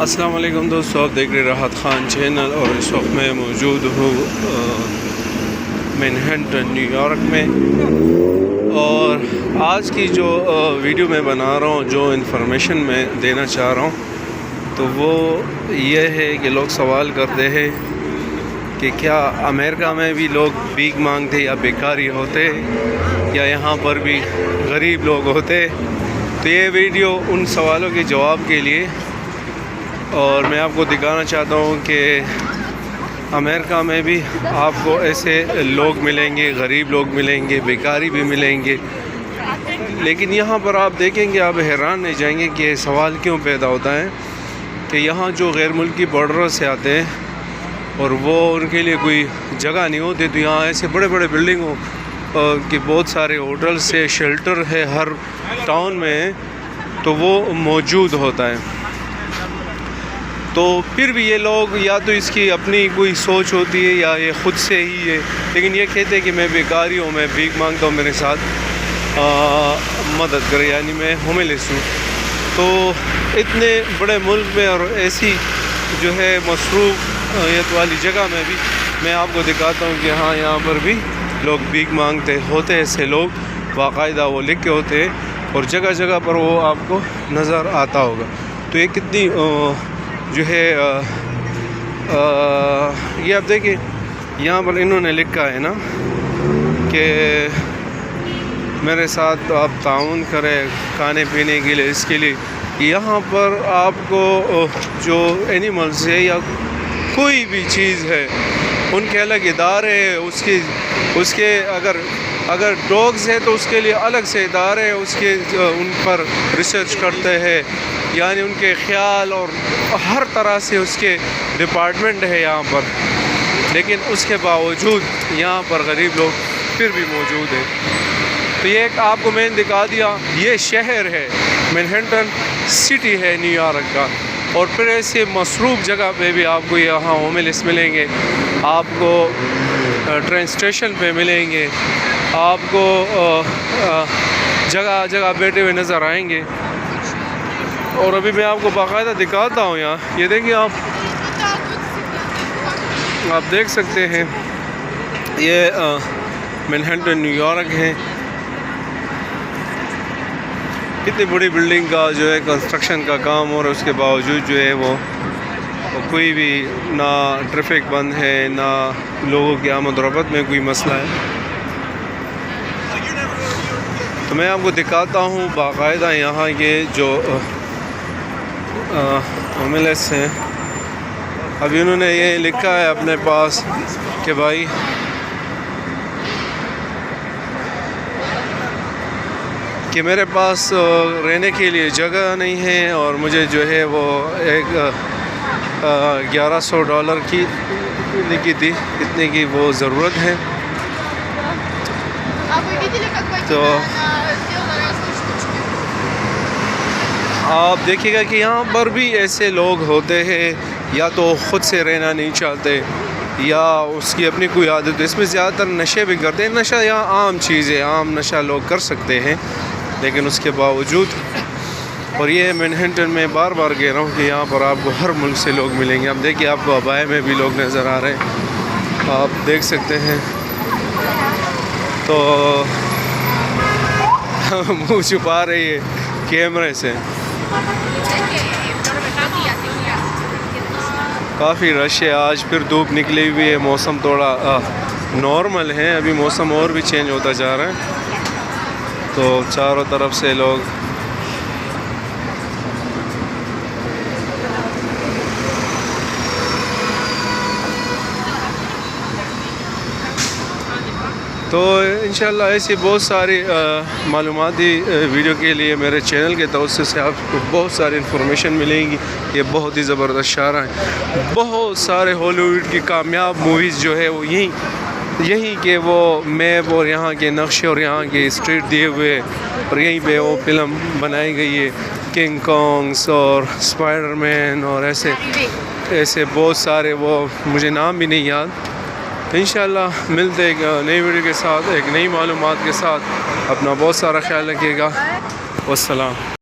السلام علیکم دوستو، آپ دیکھ رہے راحت خان چینل اور اس وقت میں موجود ہوں مینہٹن نیو یارک میں. اور آج کی جو ویڈیو میں بنا رہا ہوں، جو انفارمیشن میں دینا چاہ رہا ہوں تو وہ یہ ہے کہ لوگ سوال کرتے ہیں کہ کیا امریکہ میں بھی لوگ بھیک مانگتے یا بیکاری ہوتے یا یہاں پر بھی غریب لوگ ہوتے. تو یہ ویڈیو ان سوالوں کے جواب کے لیے، اور میں آپ کو دکھانا چاہتا ہوں کہ امریکہ میں بھی آپ کو ایسے لوگ ملیں گے، غریب لوگ ملیں گے، بیکاری بھی ملیں گے. لیکن یہاں پر آپ دیکھیں گے، آپ حیران نہیں جائیں گے کہ سوال کیوں پیدا ہوتا ہے کہ یہاں جو غیر ملکی بارڈر سے آتے ہیں اور وہ ان کے لیے کوئی جگہ نہیں ہوتی، تو یہاں ایسے بڑے بڑے بلڈنگوں کہ بہت سارے ہوٹلس ہے، شیلٹر ہے ہر ٹاؤن میں، تو وہ موجود ہوتا ہے. تو پھر بھی یہ لوگ یا تو اس کی اپنی کوئی سوچ ہوتی ہے یا یہ خود سے ہی ہے، لیکن یہ کہتے ہیں کہ میں بیکاری ہوں، میں بھیک مانگتا ہوں، میرے ساتھ مدد کرے، یعنی میں ہوملیس ہوں. تو اتنے بڑے ملک میں اور ایسی جو ہے مصروفیت والی جگہ میں بھی میں آپ کو دکھاتا ہوں کہ ہاں یہاں پر بھی لوگ بھیک مانگتے ہوتے. ایسے لوگ باقاعدہ وہ لکھ کے ہوتے ہیں اور جگہ جگہ پر وہ آپ کو نظر آتا ہوگا. تو یہ کتنی جو ہے یہ آپ دیکھیں، یہاں پر انہوں نے لکھا ہے نا کہ میرے ساتھ آپ تعاون کریں کھانے پینے کے لیے. اس کے لیے یہاں پر آپ کو جو اینیملز ہے یا کوئی بھی چیز ہے، ان کے الگ ادارے ہیں. اس کے اگر ڈاگز ہے تو اس کے لیے الگ سے ادارے ہیں، ان پر ریسرچ کرتے ہیں، یعنی ان کے خیال اور ہر طرح سے اس کے ڈپارٹمنٹ ہے یہاں پر. لیکن اس کے باوجود یہاں پر غریب لوگ پھر بھی موجود ہیں. تو یہ ایک آپ کو میں نے دکھا دیا، یہ شہر ہے، مینہٹن سٹی ہے نیو یارک کا. اور پھر ایسے مصروف جگہ پہ بھی آپ کو یہاں ہوملیس ملیں گے، آپ کو ٹرین اسٹیشن پہ ملیں گے، آپ کو جگہ جگہ بیٹھے ہوئے نظر آئیں گے. اور ابھی میں آپ کو باقاعدہ دکھاتا ہوں. یہاں یہ دیکھیں، آپ دیکھ سکتے ہیں یہ مینہٹن نیو یارک ہے. کتنی بڑی بلڈنگ کا جو ہے کنسٹرکشن کا کام، اور اس کے باوجود جو ہے وہ کوئی بھی نہ ٹریفک بند ہے، نہ لوگوں کی آمد و رفت میں کوئی مسئلہ ہے. تو میں آپ کو دکھاتا ہوں باقاعدہ یہاں کے جو ہوملیس ہیں. ابھی انہوں نے یہ لکھا ہے اپنے پاس کہ بھائی کہ میرے پاس رہنے کے لیے جگہ نہیں ہے، اور مجھے جو ہے وہ ایک $1100 کی لکھی تھی، اتنے کی وہ ضرورت ہے. تو آپ دیکھیے گا کہ یہاں پر بھی ایسے لوگ ہوتے ہیں، یا تو خود سے رہنا نہیں چاہتے یا اس کی اپنی کوئی عادت ہے. اس میں زیادہ تر نشے بھی کرتے ہیں. نشہ یہاں عام چیز ہے، عام نشہ لوگ کر سکتے ہیں، لیکن اس کے باوجود، اور یہ مینہٹن میں بار بار کہہ رہا ہوں کہ یہاں پر آپ کو ہر ملک سے لوگ ملیں گے. اب دیکھیے، آپ کو ابائے میں بھی لوگ نظر آ رہے ہیں، آپ دیکھ سکتے ہیں. تو منہ چھپا رہی ہے کیمرے سے. کافی رش ہے آج، پھر دھوپ نکلی ہوئی ہے، موسم تھوڑا نارمل ہے. ابھی موسم اور بھی چینج ہوتا جا رہا ہے، تو چاروں طرف سے لوگ تو انشاءاللہ ایسی بہت ساری معلوماتی ویڈیو کے لیے میرے چینل کے توسط سے آپ کو بہت ساری انفارمیشن ملیں گی. یہ بہت ہی زبردست شاعر ہیں. بہت سارے ہالی ووڈ کی کامیاب موویز جو ہے وہ یہیں کے وہ میپ اور یہاں کے نقشے اور یہاں کے اسٹریٹ دیے ہوئے، اور یہیں پہ وہ فلم بنائی گئی ہے. کنگ کانگس اور اسپائڈر مین اور ایسے بہت سارے، وہ مجھے نام بھی نہیں یاد. تو انشاءاللہ ملتے ایک نئی ویڈیو کے ساتھ، ایک نئی معلومات کے ساتھ. اپنا بہت سارا خیال رکھیے گا. والسلام.